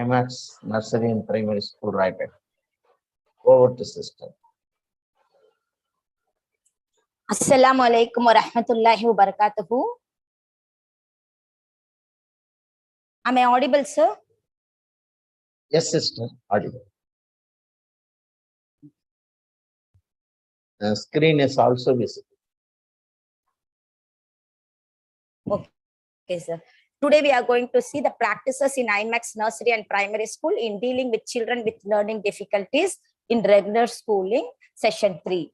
iMax Nursery and Primary School Writer. Over to sister. Assalamu alaikum wa rahmatullahi wa barakatuhu. Am I audible, sir? Yes, sister, audible. The screen is also visible. Okay, sir. Today we are going to see the practices in iMax Nursery and Primary School in dealing with children with learning difficulties in regular schooling, session 3.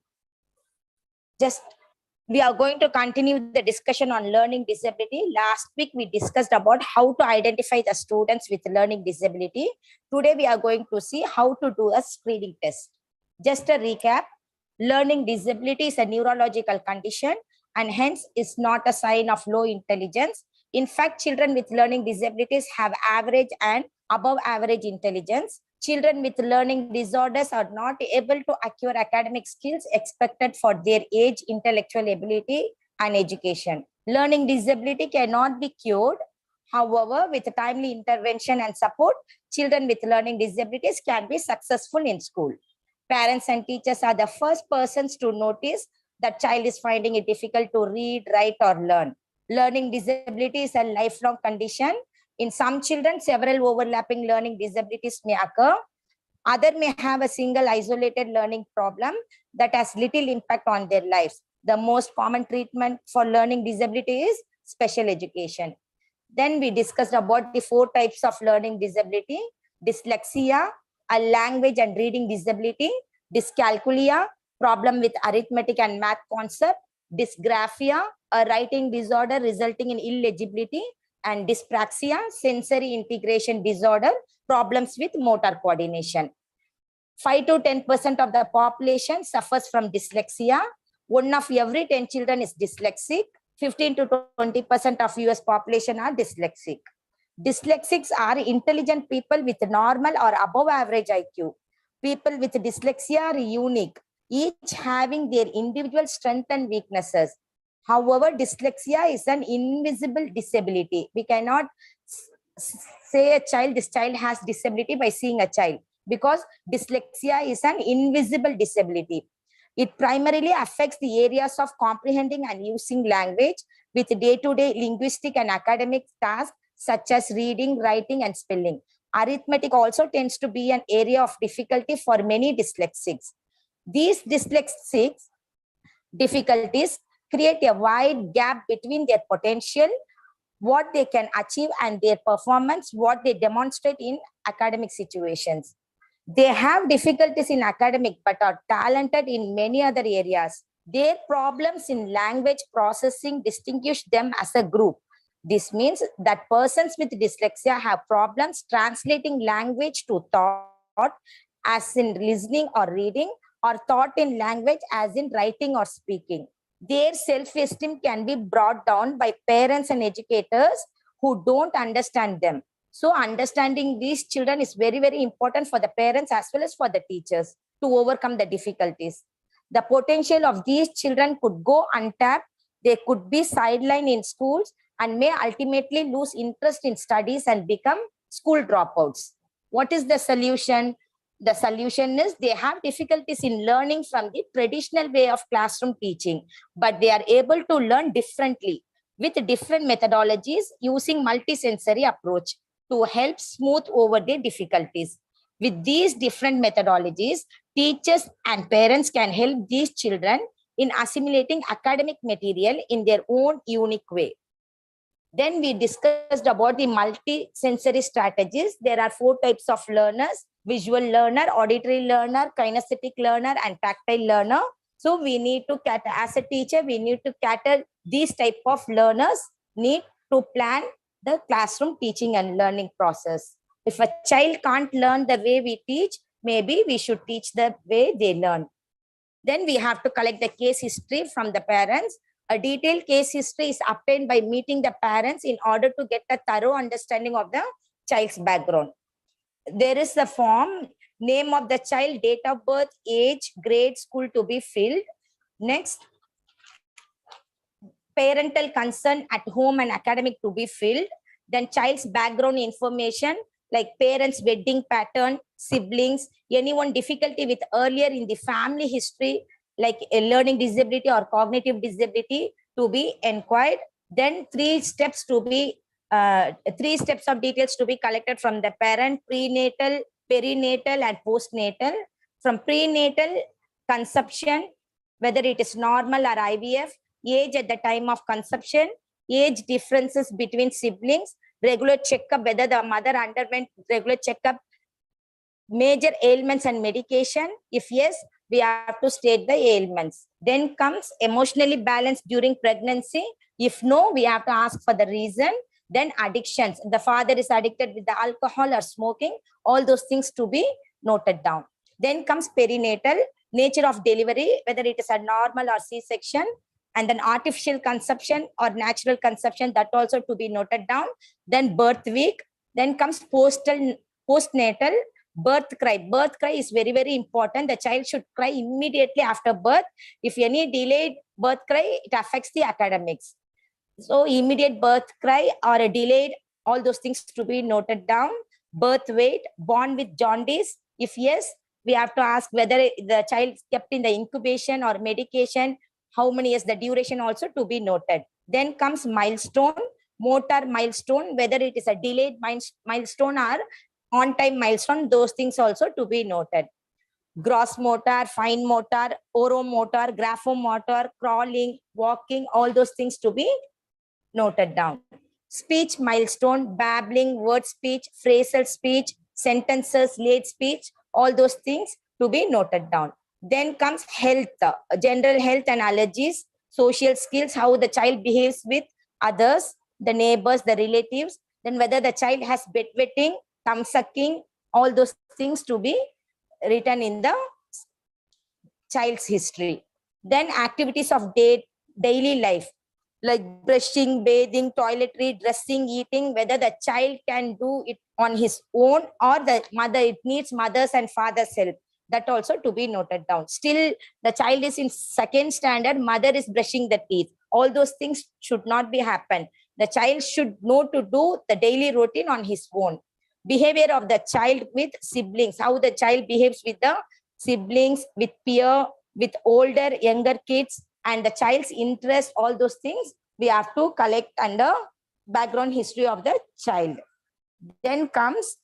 We are going to continue the discussion on learning disability. Last week, we discussed about how to identify the students with learning disability. Today, we are going to see how to do a screening test. Just a recap, learning disability is a neurological condition and hence is not a sign of low intelligence. In fact, children with learning disabilities have average and above average intelligence. Children with learning disorders are not able to acquire academic skills expected for their age, intellectual ability, and education. Learning disability cannot be cured. However, with timely intervention and support, children with learning disabilities can be successful in school. Parents and teachers are the first persons to notice that child is finding it difficult to read, write, or learn. Learning disability is a lifelong condition. In some children, several overlapping learning disabilities may occur. Others may have a single isolated learning problem that has little impact on their lives. The most common treatment for learning disability is special education. Then we discussed about the 4 types of learning disability: dyslexia, a language and reading disability; dyscalculia, problem with arithmetic and math concept; dysgraphia, a writing disorder resulting in illegibility; and dyspraxia, sensory integration disorder, problems with motor coordination. 5 to 10% of the population suffers from dyslexia. 1 of every 10 children is dyslexic. 15 to 20% of US population are dyslexic. Dyslexics are intelligent people with normal or above average IQ. People with dyslexia are unique, each having their individual strengths and weaknesses. However, dyslexia is an invisible disability. We cannot say this child has disability by seeing a child, because dyslexia is an invisible disability. It primarily affects the areas of comprehending and using language with day-to-day linguistic and academic tasks such as reading, writing, and spelling. Arithmetic also tends to be an area of difficulty for many dyslexics. These dyslexic difficulties create a wide gap between their potential, what they can achieve, and their performance, what they demonstrate in academic situations. They have difficulties in academic but are talented in many other areas. Their problems in language processing distinguish them as a group. This means that persons with dyslexia have problems translating language to thought, as in listening or reading, or thought in language as in writing or speaking. Their self-esteem can be brought down by parents and educators who don't understand them. So understanding these children is very, very important for the parents as well as for the teachers to overcome the difficulties. The potential of these children could go untapped. They could be sidelined in schools and may ultimately lose interest in studies and become school dropouts. What is the solution? The solution is they have difficulties in learning from the traditional way of classroom teaching, but they are able to learn differently with different methodologies using multisensory approach to help smooth over their difficulties. With these different methodologies, teachers and parents can help these children in assimilating academic material in their own unique way. Then we discussed about the multisensory strategies. There are 4 types of learners: visual learner, auditory learner, kinesthetic learner, and tactile learner. So we need to cater, as a teacher, we need to cater these type of learners, need to plan the classroom teaching and learning process. If a child can't learn the way we teach, maybe we should teach the way they learn. Then we have to collect the case history from the parents. A detailed case history is obtained by meeting the parents in order to get a thorough understanding of the child's background. There is a form, name of the child, date of birth, age, grade, school to be filled. Next, parental concern at home and academic to be filled. Then child's background information, like parents' wedding pattern, siblings, anyone difficulty with earlier in the family history, like a learning disability or cognitive disability to be inquired. Then three steps of details to be collected from the parent: prenatal, perinatal, and postnatal. From prenatal, conception, whether it is normal or IVF, age at the time of conception, age differences between siblings, regular checkup, whether the mother underwent regular checkup, major ailments and medication. If yes, we have to state the ailments. Then comes emotionally balanced during pregnancy. If no, we have to ask for the reason. Then addictions. The father is addicted with the alcohol or smoking. All those things to be noted down. Then comes perinatal, nature of delivery, whether it is a normal or C-section, and then artificial conception or natural conception, that also to be noted down. Then birth week. Then comes postnatal, birth cry. Birth cry is very, very important. The child should cry immediately after birth. If any delayed birth cry, it affects the academics. So immediate birth cry or a delayed, all those things to be noted down. Birth weight, born with jaundice. If yes, we have to ask whether the child is kept in the incubation or medication, how many years, the duration also to be noted. Then comes milestone, motor milestone, whether it is a delayed milestone or on-time milestone, those things also to be noted. Gross motor, fine motor, oromotor, graphomotor, crawling, walking, all those things to be noted down. Speech milestone, babbling, word speech, phrasal speech, sentences, late speech, all those things to be noted down. Then comes health, general health and allergies, social skills, how the child behaves with others, the neighbors, the relatives, then whether the child has bedwetting, thumb sucking, all those things to be written in the child's history. Then activities of daily life, like brushing, bathing, toiletry, dressing, eating, whether the child can do it on his own or the mother, it needs mother's and father's help. That also to be noted down. Still, the child is in second standard, mother is brushing the teeth. All those things should not be happen. The child should know to do the daily routine on his own. Behavior of the child with siblings, how the child behaves with the siblings, with peer, with older, younger kids, and the child's interest, all those things we have to collect under background history of the child. Then comes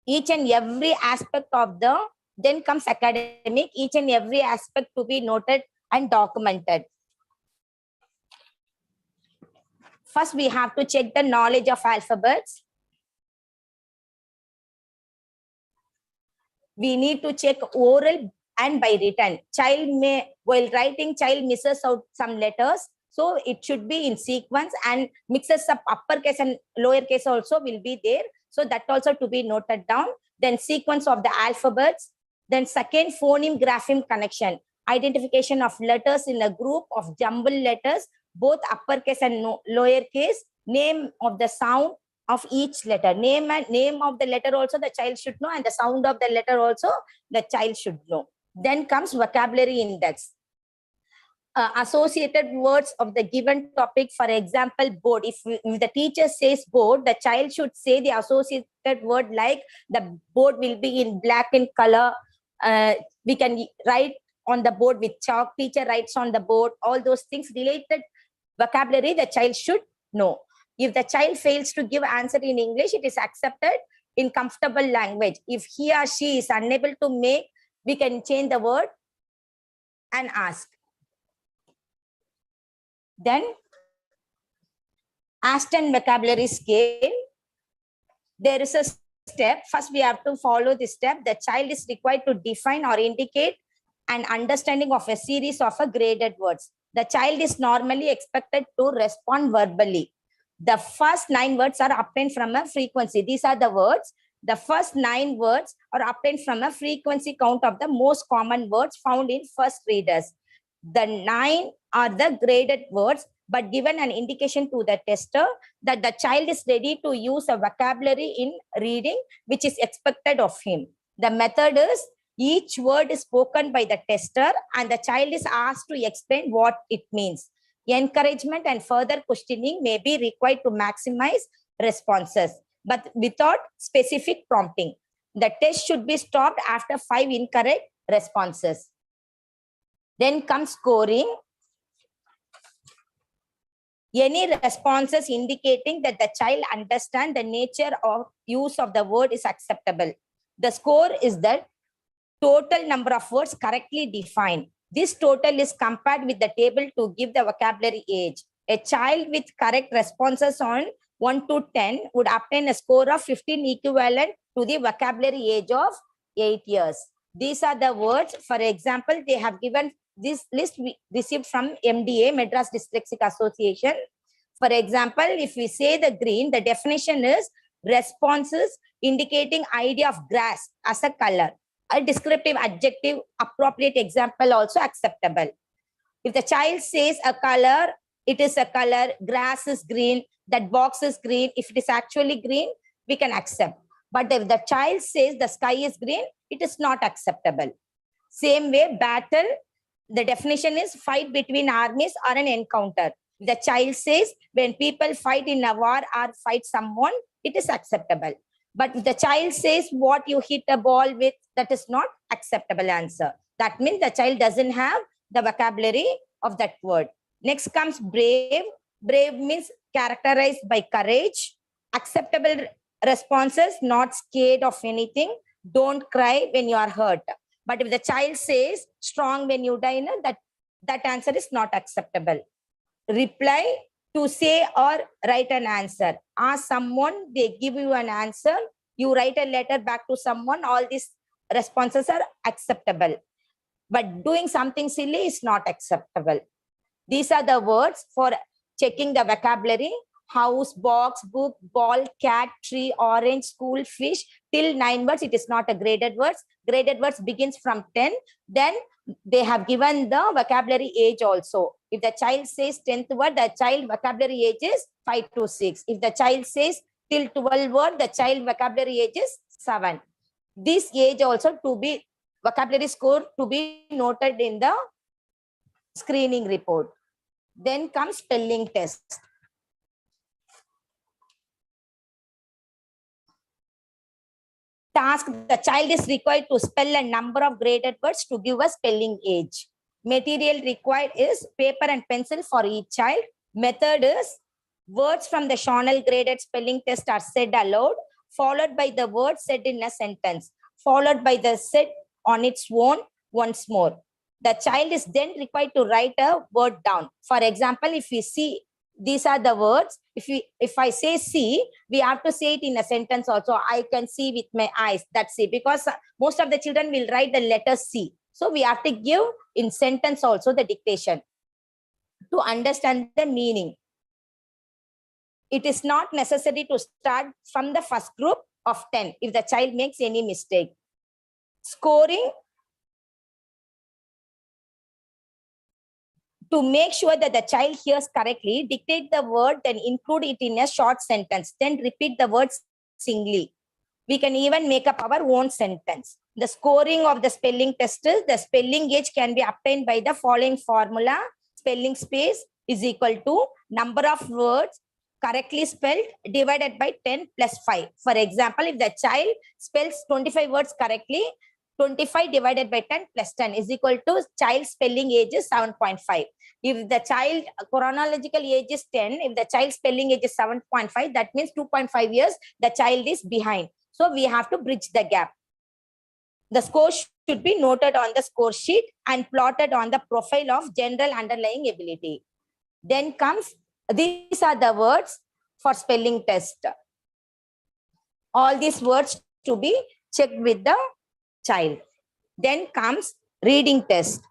each and every aspect of the, then comes academic, each and every aspect to be noted and documented. First, we have to check the knowledge of alphabets. We need to check oral and by written. Child may, while writing, child misses out some letters. So it should be in sequence and mixes up uppercase and lowercase also will be there. So that also to be noted down. Then sequence of the alphabets. Then second, phoneme grapheme connection. Identification of letters in a group of jumbled letters, both uppercase and lowercase. Name of the sound of each letter. Name of the letter also the child should know, and the sound of the letter also the child should know. Then comes vocabulary index. Associated words of the given topic, for example, board. If the teacher says board, the child should say the associated word, like the board will be in black in color. We can write on the board with chalk, teacher writes on the board, all those things related vocabulary the child should know. If the child fails to give answer in English, it is accepted in comfortable language. If he or she is unable to make, we can change the word and ask. Then Aston vocabulary scale. There is a step. First, we have to follow this step. The child is required to define or indicate an understanding of a series of graded words. The child is normally expected to respond verbally. The first 9 words are obtained from a frequency. These are the words. The first 9 words are obtained from a frequency count of the most common words found in first readers. The 9 are the graded words, but given an indication to the tester that the child is ready to use a vocabulary in reading, which is expected of him. The method is each word is spoken by the tester and the child is asked to explain what it means. Encouragement and further questioning may be required to maximize responses. but without specific prompting. The test should be stopped after 5 incorrect responses. Then comes scoring. Any responses indicating that the child understands the nature of use of the word is acceptable. The score is the total number of words correctly defined. This total is compared with the table to give the vocabulary age. A child with correct responses on 1 to 10 would obtain a score of 15 equivalent to the vocabulary age of 8 years. These are the words. For example, they have given this list we received from MDA, Madras Dyslexic Association. For example, if we say the green, the definition is responses indicating idea of grass as a color. A descriptive adjective, appropriate example also acceptable. If the child says a color, it is a color, grass is green, that box is green. If it is actually green, we can accept. But if the child says the sky is green, it is not acceptable. Same way, battle, the definition is fight between armies or an encounter. The child says when people fight in a war or fight someone, it is acceptable. But if the child says what you hit a ball with, that is not acceptable answer. That means the child doesn't have the vocabulary of that word. Next comes brave. Brave means characterized by courage. Acceptable responses, not scared of anything. Don't cry when you are hurt. But if the child says strong when you die, that answer is not acceptable. Reply, to say or write an answer. Ask someone, they give you an answer. You write a letter back to someone. All these responses are acceptable. But doing something silly is not acceptable. These are the words for checking the vocabulary. House, box, book, ball, cat, tree, orange, school, fish. Till 9 words, it is not a graded words. Graded words begins from 10. Then they have given the vocabulary age also. If the child says 10th word, the child vocabulary age is 5 to 6. If the child says till 12 word, the child vocabulary age is 7. This age also to be vocabulary score to be noted in the screening report. Then comes spelling test. Task, the child is required to spell a number of graded words to give a spelling age. Material required is paper and pencil for each child. Method is words from the Shonell graded spelling test are said aloud, followed by the word said in a sentence, followed by the said on its own once more. The child is then required to write a word down. For example, if we see, these are the words. If I say see, we have to say it in a sentence also. I can see with my eyes. That's it. Because most of the children will write the letter C. So we have to give in sentence also the dictation to understand the meaning. It is not necessary to start from the first group of 10 if the child makes any mistake. Scoring, to make sure that the child hears correctly, dictate the word, then include it in a short sentence. Then repeat the words singly. We can even make up our own sentence. The scoring of the spelling test is the spelling age can be obtained by the following formula. Spelling space is equal to number of words correctly spelled divided by 10 plus 5. For example, if the child spells 25 words correctly, 25 divided by 10 plus 10 is equal to child spelling age is 7.5. If the child chronological age is 10, if the child spelling age is 7.5, that means 2.5 years the child is behind. So we have to bridge the gap. The score should be noted on the score sheet and plotted on the profile of general underlying ability. Then comes, these are the words for spelling test. All these words to be checked with the child. Then comes reading test.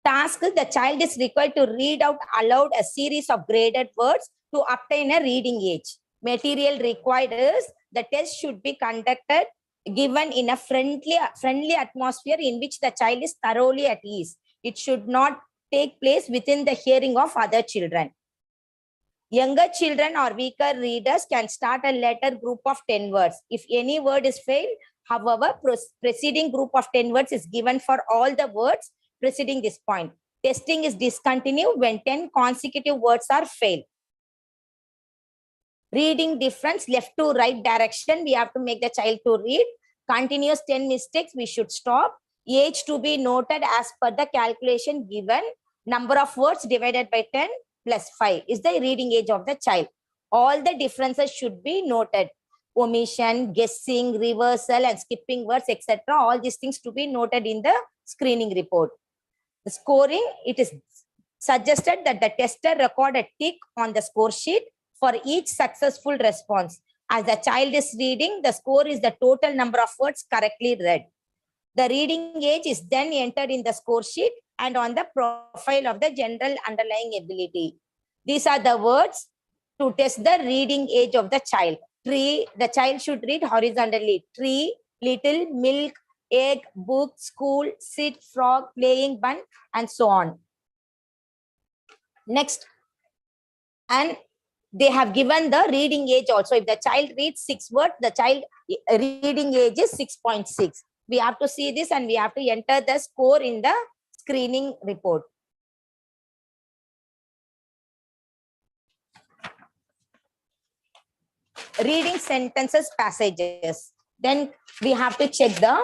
Task, the child is required to read out aloud a series of graded words to obtain a reading age. Material required is the test should be conducted, given in a friendly atmosphere in which the child is thoroughly at ease. It should not take place within the hearing of other children. Younger children or weaker readers can start a letter group of 10 words. If any word is failed, however, preceding group of 10 words is given for all the words preceding this point. Testing is discontinued when 10 consecutive words are failed. Reading difference, left to right direction, we have to make the child to read. Continuous 10 mistakes, we should stop. Age to be noted as per the calculation given. Number of words divided by 10 plus 5 is the reading age of the child. All the differences should be noted. Omission, guessing, reversal, and skipping words, etc. All these things to be noted in the screening report. The scoring, it is suggested that the tester record a tick on the score sheet for each successful response. As the child is reading, the score is the total number of words correctly read. The reading age is then entered in the score sheet and on the profile of the general underlying ability. These are the words to test the reading age of the child. Tree, the child should read horizontally. Tree, little, milk, egg, book, school, sit, frog, playing, bun, and so on. Next, and they have given the reading age also. If the child reads 6 words, the child reading age is 6.6. We have to see this and we have to enter the score in the screening report. Reading sentences, passages. Then we have to check the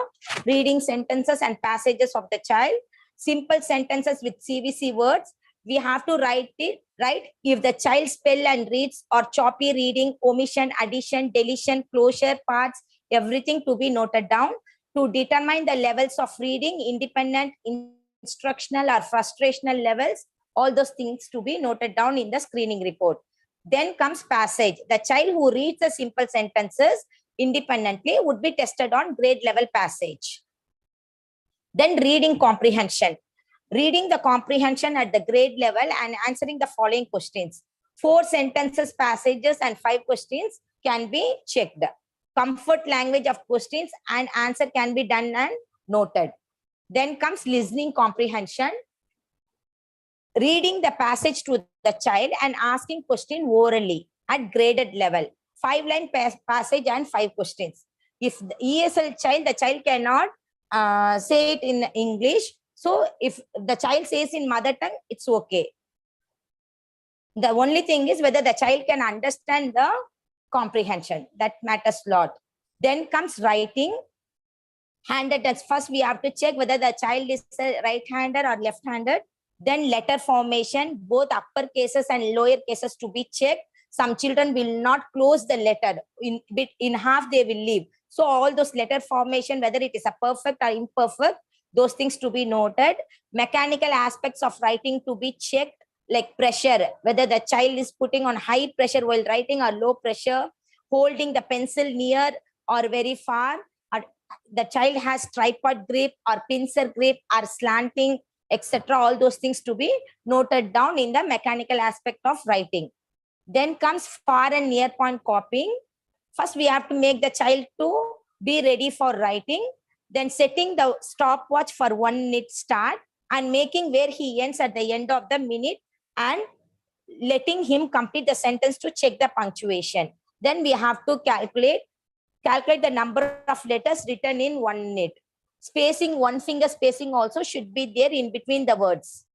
reading sentences and passages of the child. Simple sentences with CVC words. We have to write it, right? If the child spell and reads or choppy reading, omission, addition, deletion, closure, parts, everything to be noted down. To determine the levels of reading, independent, instructional or frustrational levels, all those things to be noted down in the screening report. Then comes passage. The child who reads the simple sentences independently would be tested on grade level passage. Then reading comprehension. Reading the comprehension at the grade level and answering the following questions. 4 sentences, passages, and 5 questions can be checked. Comfort language of questions and answer can be done and noted. Then comes listening comprehension. Reading the passage to the child and asking question orally at graded level. 5-line passage and 5 questions. If the ESL child, the child cannot say it in English. So if the child says in mother tongue, it's okay. The only thing is whether the child can understand the comprehension. That matters a lot. Then comes writing. Handed text. First, we have to check whether the child is a right-handed or left-handed. Then letter formation, both upper cases and lower cases to be checked. Some children will not close the letter. In half, they will leave. So all those letter formation, whether it is a perfect or imperfect, those things to be noted. Mechanical aspects of writing to be checked, like pressure, whether the child is putting on high pressure while writing or low pressure, holding the pencil near or very far, or the child has tripod grip or pincer grip or slanting, etc. All those things to be noted down in the mechanical aspect of writing. Then comes far and near point copying. First, we have to make the child to be ready for writing. Then setting the stopwatch for 1 minute start and making where he ends at the end of the minute and letting him complete the sentence to check the punctuation. Then we have to calculate the number of letters written in 1 minute. Spacing, 1 finger spacing also should be there in between the words.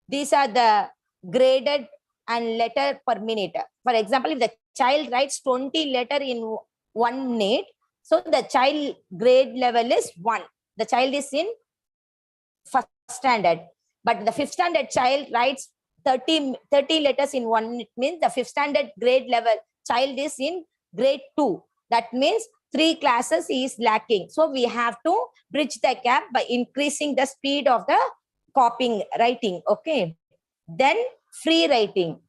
These are the graded and letter per minute. For example, if the child writes 20 letter in 1 minute, so the child grade level is 1. The child is in 1st standard. But the 5th standard child writes 30 letters in 1 minute, means the 5th standard grade level child is in grade 2. That means 3 classes is lacking. So we have to bridge the gap by increasing the speed of the copying, writing. Okay. Then free writing.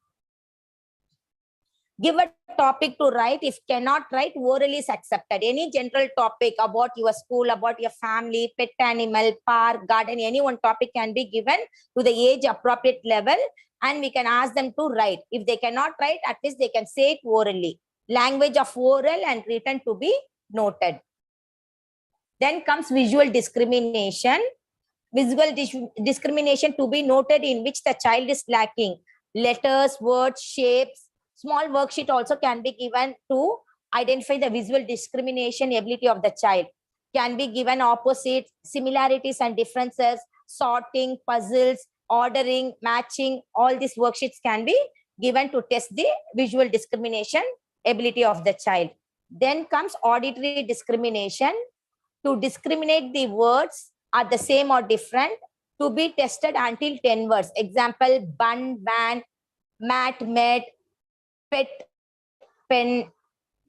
Give a topic to write. If cannot write, orally is accepted. Any general topic about your school, about your family, pet animal, park, garden, any one topic can be given to the age appropriate level and we can ask them to write. If they cannot write, at least they can say it orally. Language of oral and written to be noted. Then comes visual discrimination. Visual discrimination to be noted in which the child is lacking. Letters, words, shapes. Small worksheet also can be given to identify the visual discrimination ability of the child. Can be given opposites, similarities and differences, sorting, puzzles, ordering, matching. All these worksheets can be given to test the visual discrimination ability of the child. Then comes auditory discrimination. To discriminate the words are the same or different, to be tested until 10 words. Example, bun, ban, mat, met, pet, pen,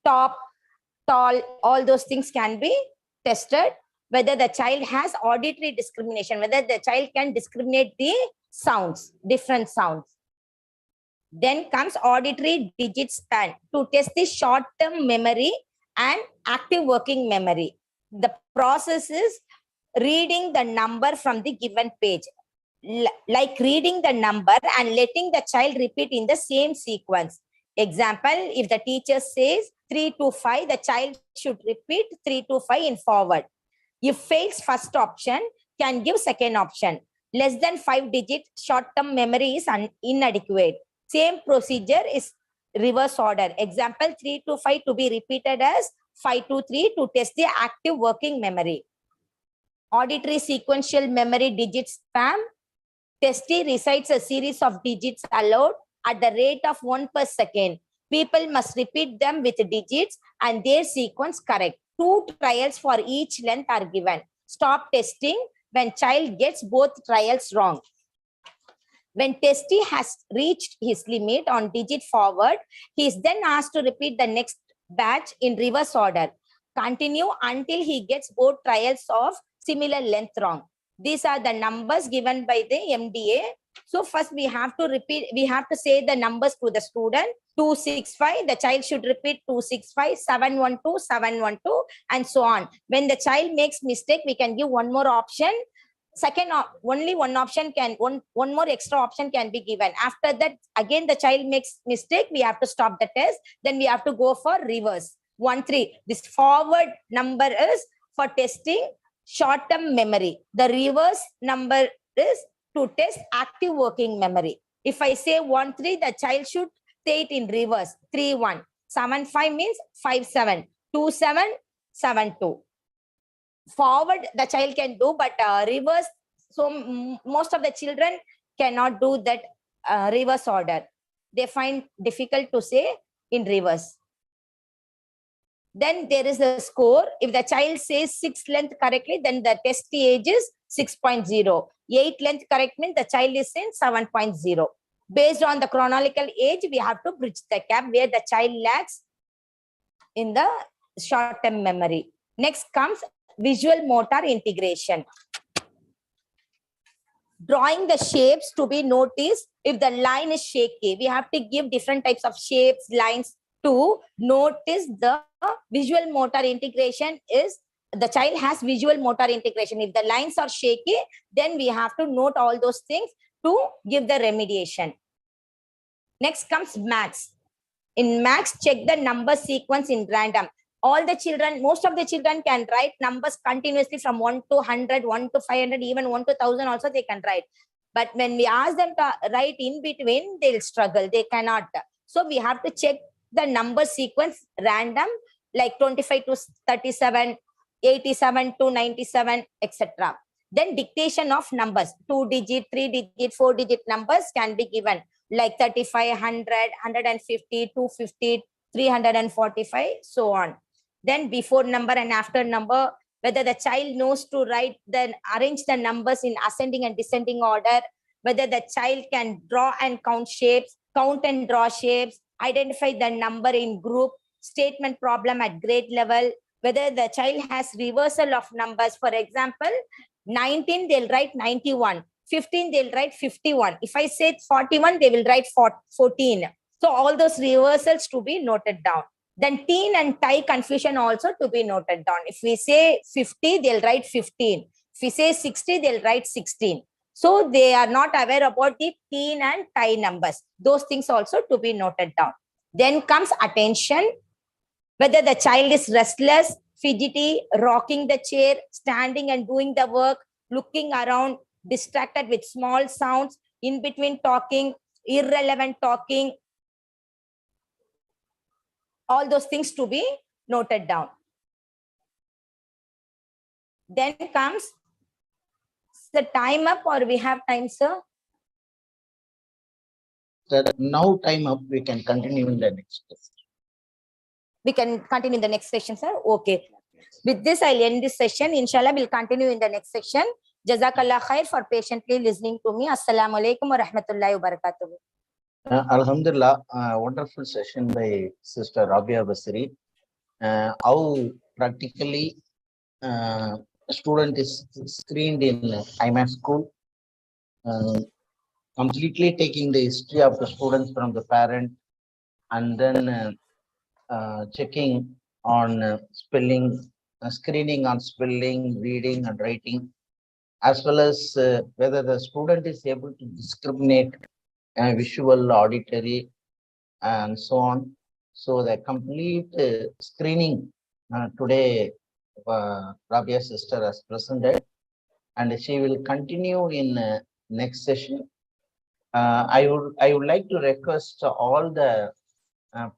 top, tall, all those things can be tested. Whether the child has auditory discrimination, whether the child can discriminate the sounds, different sounds. Then comes auditory digit span to test the short-term memory and active working memory. The process is reading the number from the given page, like reading the number and letting the child repeat in the same sequence. Example, if the teacher says 3 to 5, the child should repeat 3 to 5 in forward. If fails first option, can give second option. Less than 5 digit short-term memory is inadequate. Same procedure is reverse order. Example, 3 to 5 to be repeated as 5 to 3 to test the active working memory. Auditory sequential memory digit span. Testee recites a series of digits aloud at the rate of 1 per second. People must repeat them with digits and their sequence correct. 2 trials for each length are given. Stop testing when child gets both trials wrong. When testee has reached his limit on digit forward, he is then asked to repeat the next batch in reverse order. Continue until he gets both trials of similar length wrong. These are the numbers given by the MDA. So first we have to repeat, we have to say the numbers to the student. 265, the child should repeat 265, 712, 712, and so on. When the child makes mistake, we can give one more option. Second, only one option can, one more extra option can be given. After that, again the child makes mistake, we have to stop the test. Then we have to go for reverse. 1, 3. This forward number is for testing short-term memory. The reverse number is to test active working memory. If I say 1, 3, the child should say it in reverse. 3, 1. 7, 5 means 5, 7. 2, 7, 7, 2. Forward the child can do, but reverse, so most of the children cannot do that reverse order. They find difficult to say in reverse. Then there is the score. If the child says 6 length correctly, then the testee age is 6.0. 8 length correct means the child is in 7.0. Based on the chronological age, we have to bridge the gap where the child lacks in the short-term memory. Next comes visual motor integration. Drawing the shapes to be noticed. If the line is shaky, we have to give different types of shapes, lines to notice the visual motor integration. Is the child has visual motor integration. If the lines are shaky, then we have to note all those things to give the remediation. Next comes max. In max, check the number sequence in random. All the children, most of the children can write numbers continuously from 1 to 100, 1 to 500, even 1 to 1000 also they can write. But when we ask them to write in between, they'll struggle. They cannot. So we have to check the number sequence random, like 25 to 37, 87 to 97, etc. Then dictation of numbers, 2 digit, 3 digit, 4 digit numbers can be given, like 35, 100, 150, 250, 345, so on. Then before number and after number, whether the child knows to write, then arrange the numbers in ascending and descending order, whether the child can draw and count shapes, count and draw shapes, identify the number in group, statement problem at grade level, whether the child has reversal of numbers. For example, 19, they'll write 91. 15, they'll write 51. If I say 41, they will write 14. So all those reversals to be noted down. Then teen and tie confusion also to be noted down. If we say 50, they'll write 15. If we say 60, they'll write 16. So they are not aware about the teen and tie numbers. Those things also to be noted down. Then comes attention. Whether the child is restless, fidgety, rocking the chair, standing and doing the work, looking around, distracted with small sounds, in between talking, irrelevant talking, all those things to be noted down. Then comes the time up, or we have time, sir? So now time up, we can continue in the next test. We can continue in the next session, sir. Okay. With this, I'll end this session. Inshallah, we'll continue in the next section. Jazakallah khair for patiently listening to me. Assalamu alaikum wa rahmatullahi wa barakatuh. Alhamdulillah, wonderful session by Sister Rabia Basri. How practically a student is screened in iMax school, completely taking the history of the students from the parent and then checking on spelling, screening on spelling, reading and writing, as well as whether the student is able to discriminate visual, auditory, and so on. So the complete screening today, Rabia's sister has presented, and she will continue in next session. I would like to request all the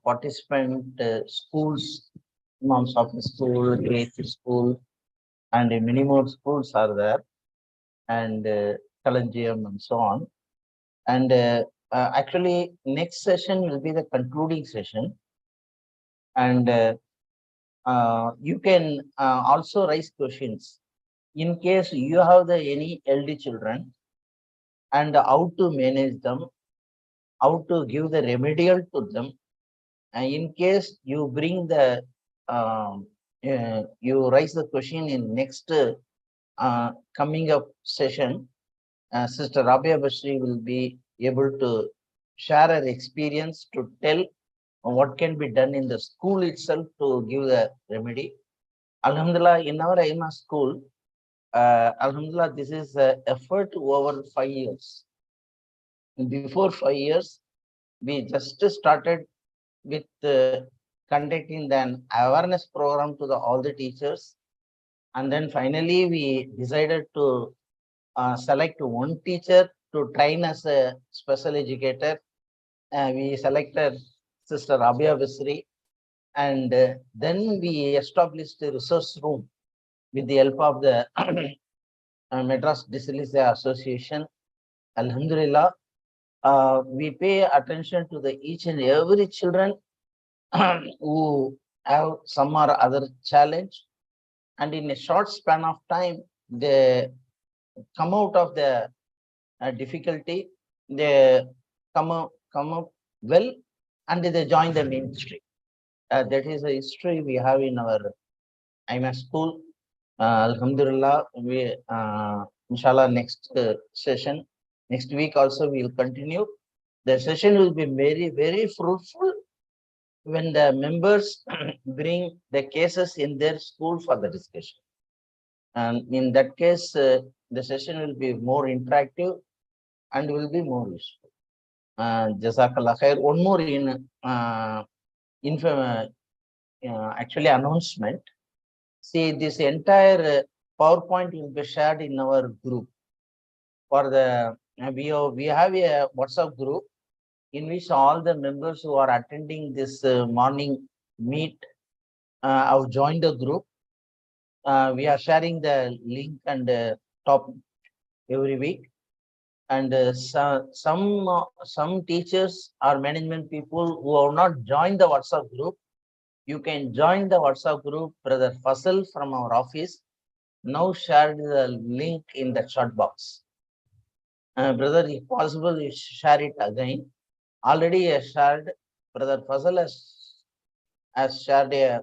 participant schools, Imams Office School, Grace School, and many more schools are there, and Kalanjiam and so on. And actually, next session will be the concluding session, and you can also raise questions in case you have any elderly children, and how to manage them, how to give the remedial to them. And in case you bring the you raise the question in next coming up session, Sister Rabia Bashri will be able to share her experience to tell what can be done in the school itself to give the remedy. Alhamdulillah, in our iMax school, Alhamdulillah, this is an effort over 5 years. Before 5 years, we just started with conducting an awareness program to all the teachers. And then finally, we decided to select one teacher to train as a special educator. We selected Sister Rabia Basri, and then we established a resource room with the help of the Madras Dyslexia Association. Alhamdulillah, we pay attention to each and every children who have some or other challenge, and in a short span of time, they come out of the difficulty, they come up well, and they join the mainstream. That is a history we have in our iMax school. Alhamdulillah, we inshallah next session, next week also we will continue. The session will be very, very fruitful when the members bring the cases in their school for the discussion. And in that case, the session will be more interactive and will be more useful. Jazakallah khair. One more actually announcement. See, this entire PowerPoint will be shared in our group. For the we have a WhatsApp group in which all the members who are attending this morning meet have joined the group. We are sharing the link and topic every week. And some teachers or management people who have not joined the WhatsApp group, you can join the WhatsApp group. Brother Fasal from our office now shared the link in the chat box. Brother, if possible, you share it again. Already shared. Brother Fasal has shared a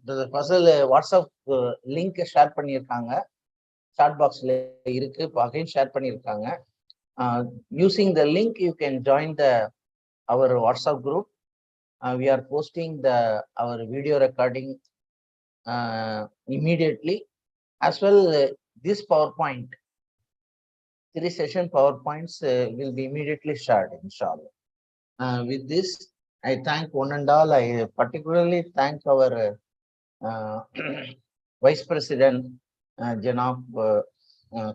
Brother Fasal WhatsApp link share பண்ணியிருக்காங்க. Chat box இருக்கு, again share பண்ணியிருக்காங்க. Using the link, you can join our WhatsApp group. We are posting our video recording immediately. As well, this PowerPoint, 3 session PowerPoints will be immediately shared, inshallah. With this, I thank one and all. I particularly thank our Vice President, Janab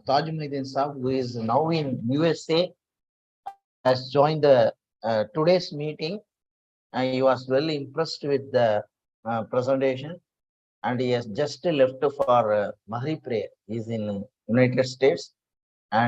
Taj Muhyiddin Saab, who is now in USA, has joined the today's meeting. He was well impressed with the presentation, and he has just left for Maghrib prayer. He is in United States.